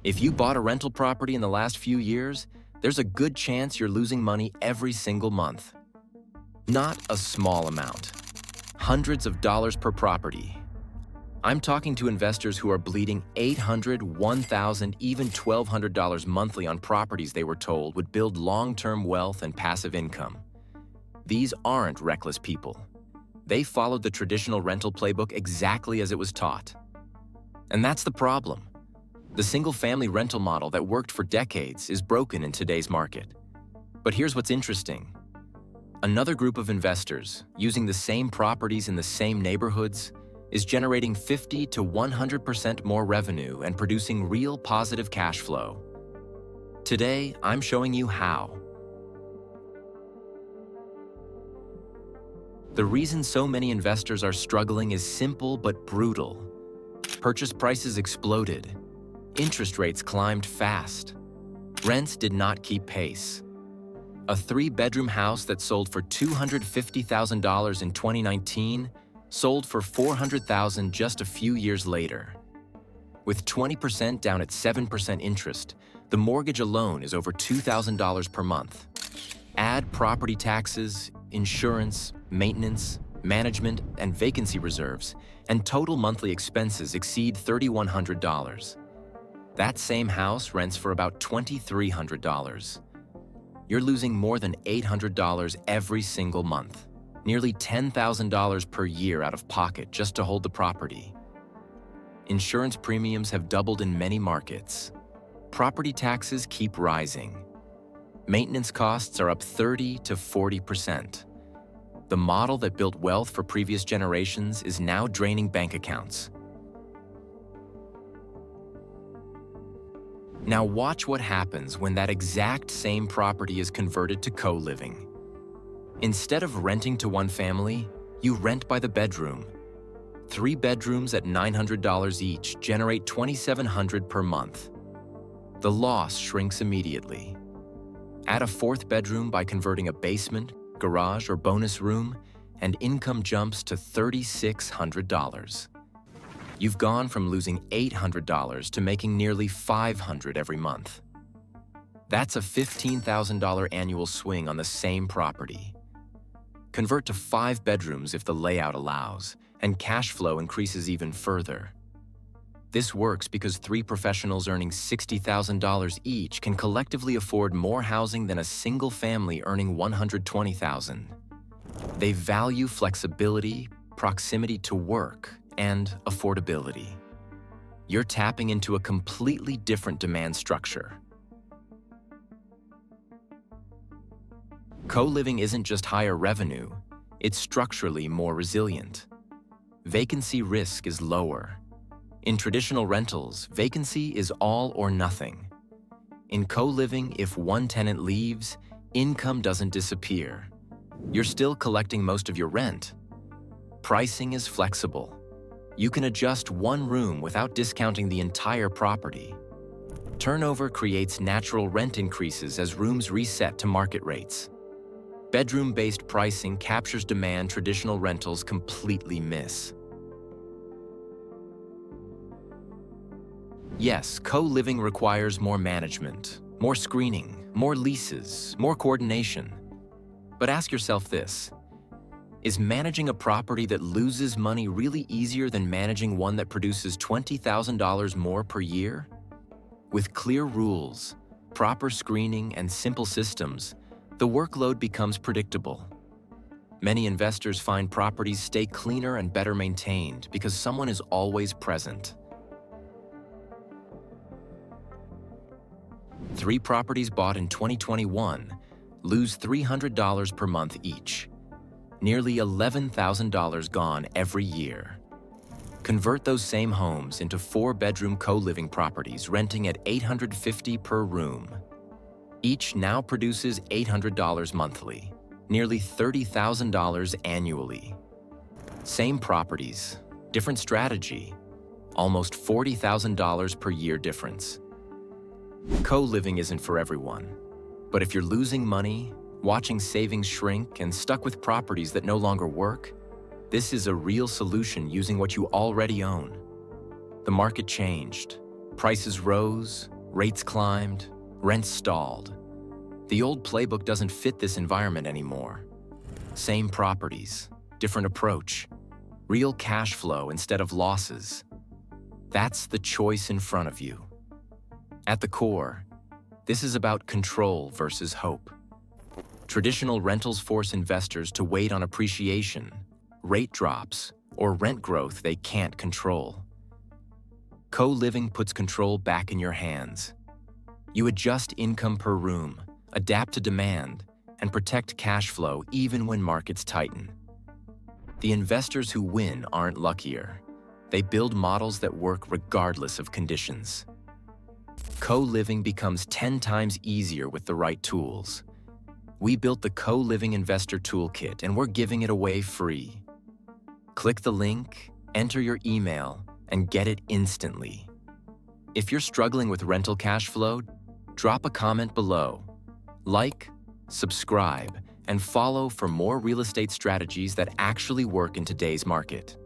If you bought a rental property in the last few years, there's a good chance you're losing money every single month. Not a small amount. Hundreds of dollars per property. I'm talking to investors who are bleeding $800, $1,000, even $1,200 monthly on properties they were told would build long-term wealth and passive income. These aren't reckless people. They followed the traditional rental playbook exactly as it was taught. And that's the problem. The single-family rental model that worked for decades is broken in today's market. But here's what's interesting. Another group of investors, using the same properties in the same neighborhoods, is generating 50 to 100% more revenue and producing real positive cash flow. Today, I'm showing you how. The reason so many investors are struggling is simple but brutal. Purchase prices exploded. Interest rates climbed fast. Rents did not keep pace. A 3-bedroom house that sold for $250,000 in 2019 sold for $400,000 just a few years later. With 20% down at 7% interest, the mortgage alone is over $2,000 per month. Add property taxes, insurance, maintenance, management, and vacancy reserves, and total monthly expenses exceed $3,100. That same house rents for about $2,300. You're losing more than $800 every single month. Nearly $10,000 per year out of pocket just to hold the property. Insurance premiums have doubled in many markets. Property taxes keep rising. Maintenance costs are up 30 to 40%. The model that built wealth for previous generations is now draining bank accounts. Now watch what happens when that exact same property is converted to co-living. Instead of renting to one family, you rent by the bedroom. 3 bedrooms at $900 each generate $2,700 per month. The loss shrinks immediately. Add a 4th bedroom by converting a basement, garage, or bonus room, and income jumps to $3,600. You've gone from losing $800 to making nearly $500 every month. That's a $15,000 annual swing on the same property. Convert to 5 bedrooms if the layout allows, and cash flow increases even further. This works because 3 professionals earning $60,000 each can collectively afford more housing than a single family earning $120,000. They value flexibility, proximity to work, and affordability. You're tapping into a completely different demand structure. Co-living isn't just higher revenue, it's structurally more resilient. Vacancy risk is lower. In traditional rentals, vacancy is all or nothing. In co-living, if one tenant leaves, income doesn't disappear. You're still collecting most of your rent. Pricing is flexible. You can adjust one room without discounting the entire property. Turnover creates natural rent increases as rooms reset to market rates. Bedroom-based pricing captures demand traditional rentals completely miss. Yes, co-living requires more management, more screening, more leases, more coordination. But ask yourself this: is managing a property that loses money really easier than managing one that produces $20,000 more per year? With clear rules, proper screening, and simple systems, the workload becomes predictable. Many investors find properties stay cleaner and better maintained because someone is always present. 3 properties bought in 2021 lose $300 per month each. Nearly $11,000 gone every year. Convert those same homes into 4-bedroom co-living properties renting at $850 per room. Each now produces $800 monthly, nearly $30,000 annually. Same properties, different strategy, almost $40,000 per year difference. Co-living isn't for everyone, but if you're losing money, watching savings shrink, and stuck with properties that no longer work, this is a real solution using what you already own. The market changed. Prices rose, rates climbed, rents stalled. The old playbook doesn't fit this environment anymore. Same properties, different approach, real cash flow instead of losses. That's the choice in front of you. At the core, this is about control versus hope. Traditional rentals force investors to wait on appreciation, rate drops, or rent growth they can't control. Co-living puts control back in your hands. You adjust income per room, adapt to demand, and protect cash flow even when markets tighten. The investors who win aren't luckier. They build models that work regardless of conditions. Co-living becomes 10 times easier with the right tools. We built the Co-Living Investor Toolkit, and we're giving it away free. Click the link, enter your email, and get it instantly. If you're struggling with rental cash flow, drop a comment below. Like, subscribe, and follow for more real estate strategies that actually work in today's market.